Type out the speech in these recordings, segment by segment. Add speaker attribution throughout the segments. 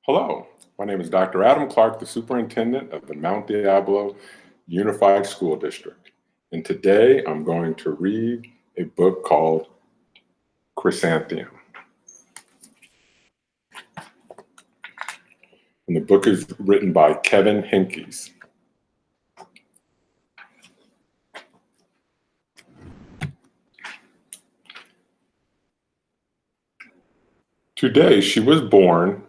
Speaker 1: Hello, my name is Dr. Adam Clark, the Superintendent of the Mount Diablo Unified School District. And today I'm going to read a book called Chrysanthemum. And the book is written by Kevin Henkes. Today she was born.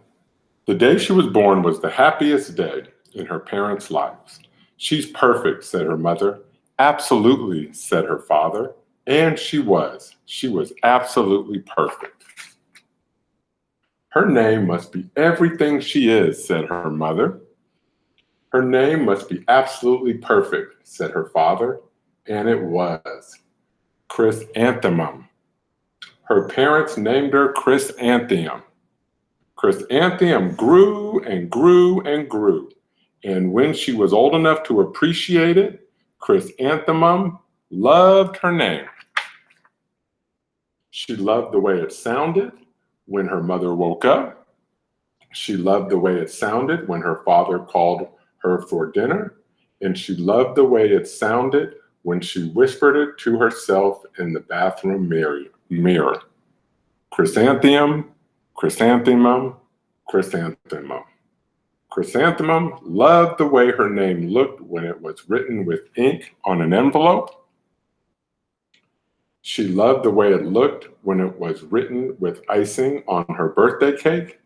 Speaker 1: The day she was born was the happiest day in her parents' lives. She's perfect, said her mother. Absolutely, said her father. And she was. She was absolutely perfect. Her name must be everything she is, said her mother. Her name must be absolutely perfect, said her father. And it was. Chrysanthemum. Her parents named her Chrysanthemum. Chrysanthemum grew and grew and grew. And when she was old enough to appreciate it, Chrysanthemum loved her name. She loved the way it sounded when her mother woke up. She loved the way it sounded when her father called her for dinner. And she loved the way it sounded when she whispered it to herself in the bathroom mirror. Chrysanthemum, chrysanthemum, chrysanthemum. Chrysanthemum loved the way her name looked when it was written with ink on an envelope. She loved the way it looked when it was written with icing on her birthday cake.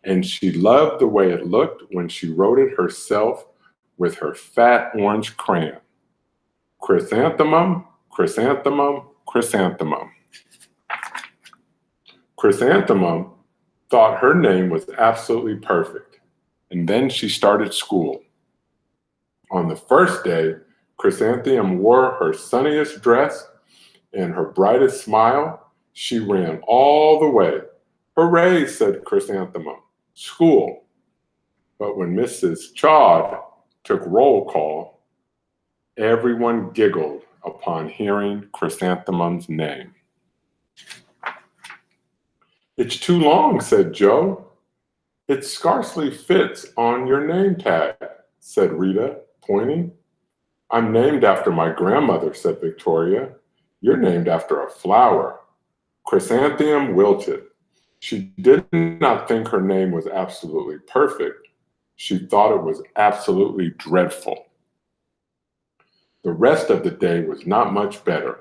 Speaker 1: And she loved the way it looked when she wrote it herself with her fat orange crayon. Chrysanthemum, chrysanthemum, chrysanthemum. Chrysanthemum thought her name was absolutely perfect. And then she started school. On the first day, Chrysanthemum wore her sunniest dress and her brightest smile. She ran all the way. Hooray, said Chrysanthemum. School. But when Mrs. Chod took roll call, everyone giggled upon hearing Chrysanthemum's name. It's too long, said Joe. It scarcely fits on your name tag, said Rita, pointing. I'm named after my grandmother, said Victoria. You're named after a flower. Chrysanthemum wilted. She did not think her name was absolutely perfect. She thought it was absolutely dreadful. The rest of the day was not much better.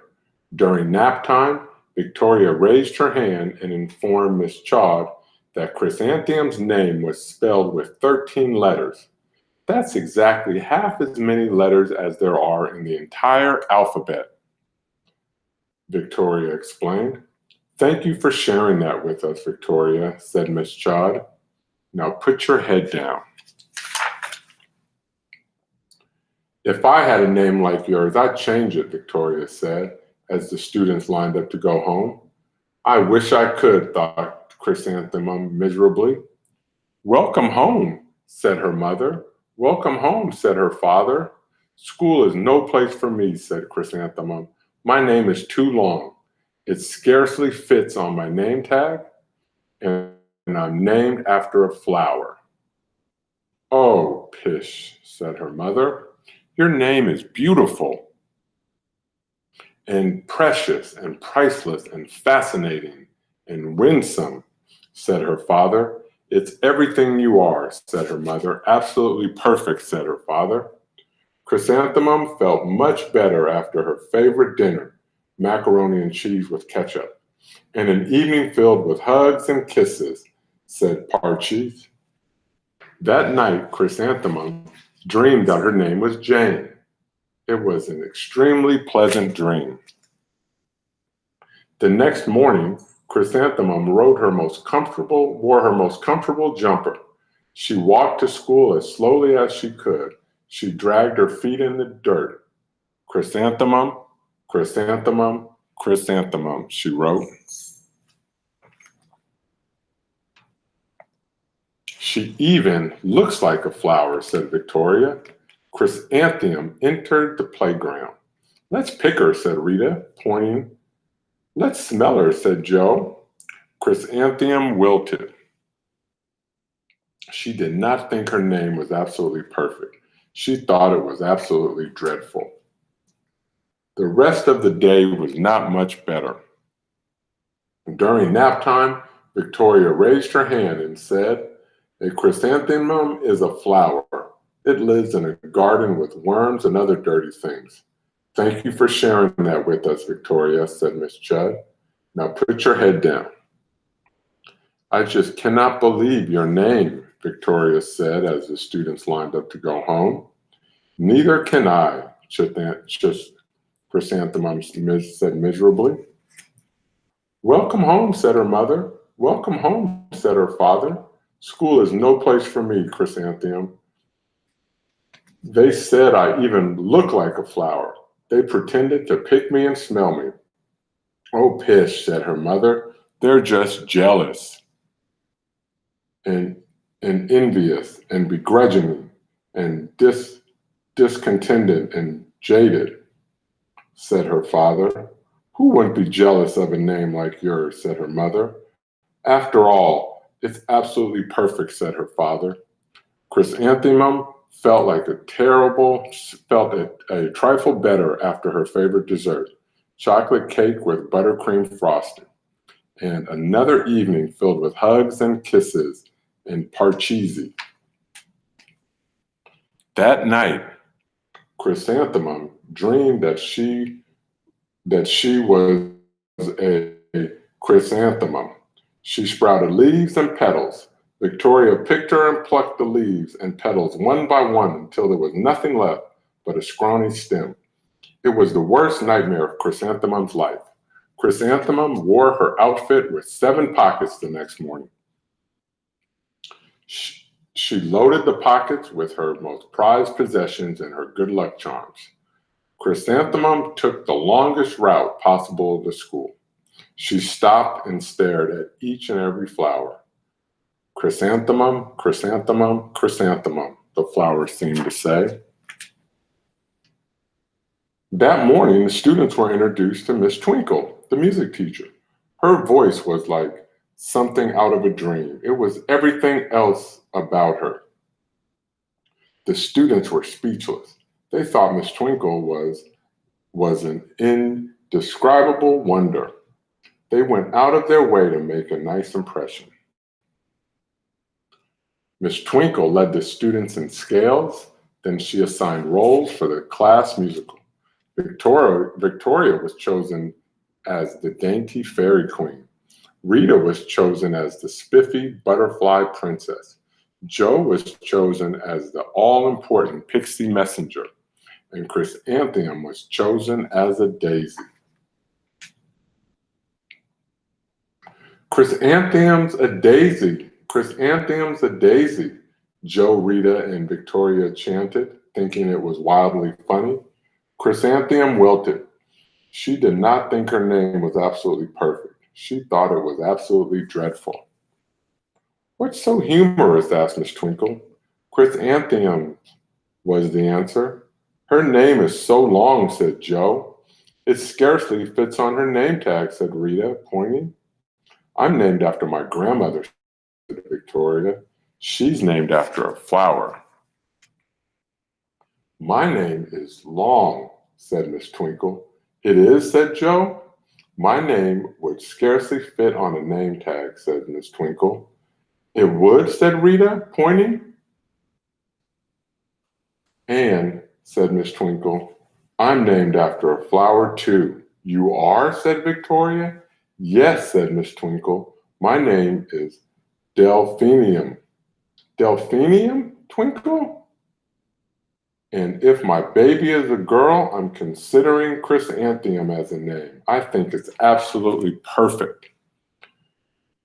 Speaker 1: During nap time, Victoria raised her hand and informed Miss Chod that Chrysanthemum's name was spelled with 13 letters. That's exactly half as many letters as there are in the entire alphabet, Victoria explained. Thank you for sharing that with us, Victoria, said Miss Chod. Now put your head down. If I had a name like yours, I'd change it, Victoria said, as the students lined up to go home. I wish I could, thought Chrysanthemum miserably. Welcome home, said her mother. Welcome home, said her father. School is no place for me, said Chrysanthemum. My name is too long. It scarcely fits on my name tag, and I'm named after a flower. Oh, pish, said her mother. Your name is beautiful and precious and priceless and fascinating and winsome, said her father. It's everything you are, said her mother. Absolutely perfect, said her father. Chrysanthemum felt much better after her favorite dinner, macaroni and cheese with ketchup, and an evening filled with hugs and kisses, said Parcheesi. That night, Chrysanthemum dreamed that her name was Jane. It was an extremely pleasant dream. The next morning, Chrysanthemum wore her most comfortable jumper. She walked to school as slowly as she could. She dragged her feet in the dirt. Chrysanthemum, chrysanthemum, chrysanthemum, she wrote. She even looks like a flower, said Victoria. Chrysanthemum entered the playground. Let's pick her, said Rita, pointing. Let's smell her, said Joe. Chrysanthemum wilted. She did not think her name was absolutely perfect. She thought it was absolutely dreadful. The rest of the day was not much better. During nap time, Victoria raised her hand and said, "A chrysanthemum is a flower. It lives in a garden with worms and other dirty things." "Thank you for sharing that with us, Victoria," said Miss Judd. "Now put your head down." "I just cannot believe your name," Victoria said as the students lined up to go home. "Neither can I," Chrysanthemum said miserably. "Welcome home," said her mother. "Welcome home," said her father. "School is no place for me, Chrysanthemum. They said I even look like a flower. They pretended to pick me and smell me." "Oh, pish," said her mother. "They're just jealous and envious and begrudging and discontented and jaded," said her father. "Who wouldn't be jealous of a name like yours?" said her mother. "After all, it's absolutely perfect," said her father. Chrysanthemum felt a trifle better after her favorite dessert, chocolate cake with buttercream frosting, and another evening filled with hugs and kisses and parcheesi. That night, Chrysanthemum dreamed that she was a chrysanthemum. She sprouted leaves and petals. Victoria picked her and plucked the leaves and petals one by one until there was nothing left but a scrawny stem. It was the worst nightmare of Chrysanthemum's life. Chrysanthemum wore her outfit with 7 pockets the next morning. She loaded the pockets with her most prized possessions and her good luck charms. Chrysanthemum took the longest route possible to school. She stopped and stared at each and every flower. "Chrysanthemum, chrysanthemum, chrysanthemum," the flowers seemed to say. That morning, the students were introduced to Miss Twinkle, the music teacher. Her voice was like something out of a dream. It was everything else about her. The students were speechless. They thought Miss Twinkle was an indescribable wonder. They went out of their way to make a nice impression. Miss Twinkle led the students in scales, then she assigned roles for the class musical. Victoria was chosen as the dainty fairy queen. Rita was chosen as the spiffy butterfly princess. Joe was chosen as the all-important pixie messenger, and Chrysanthemum was chosen as a daisy. "Chrysanthemum's a daisy, Chrysanthemum's a daisy," Joe, Rita, and Victoria chanted, thinking it was wildly funny. Chrysanthemum wilted. She did not think her name was absolutely perfect. She thought it was absolutely dreadful. "What's so humorous?" asked Miss Twinkle. "Chrysanthemum," was the answer. "Her name is so long," said Joe. "It scarcely fits on her name tag," said Rita, pointing. "I'm named after my grandmother," said Victoria. "She's named after a flower." "My name is Long," said Miss Twinkle. "It is?" said Joe. "My name would scarcely fit on a name tag," said Miss Twinkle. "It would?" said Rita, pointing. "And," said Miss Twinkle, "I'm named after a flower too." "You are?" said Victoria. "Yes," said Miss Twinkle. "My name is Delphinium." "Delphinium, Twinkle? And if my baby is a girl, I'm considering Chrysanthemum as a name. I think it's absolutely perfect."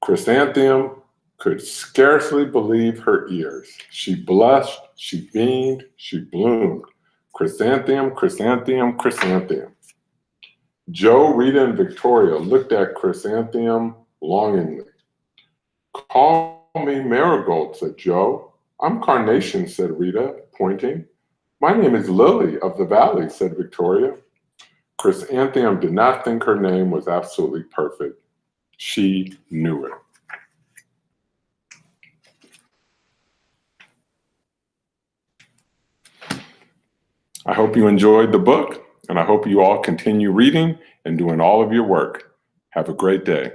Speaker 1: Chrysanthemum could scarcely believe her ears. She blushed, she beamed, she bloomed. Chrysanthemum, Chrysanthemum, Chrysanthemum. Joe, Rita, and Victoria looked at Chrysanthemum longingly. "Call me Marigold," said Joe. "I'm Carnation," said Rita, pointing. "My name is Lily of the Valley," said Victoria. Chrysanthemum did not think her name was absolutely perfect. She knew it. I hope you enjoyed the book, and I hope you all continue reading and doing all of your work. Have a great day.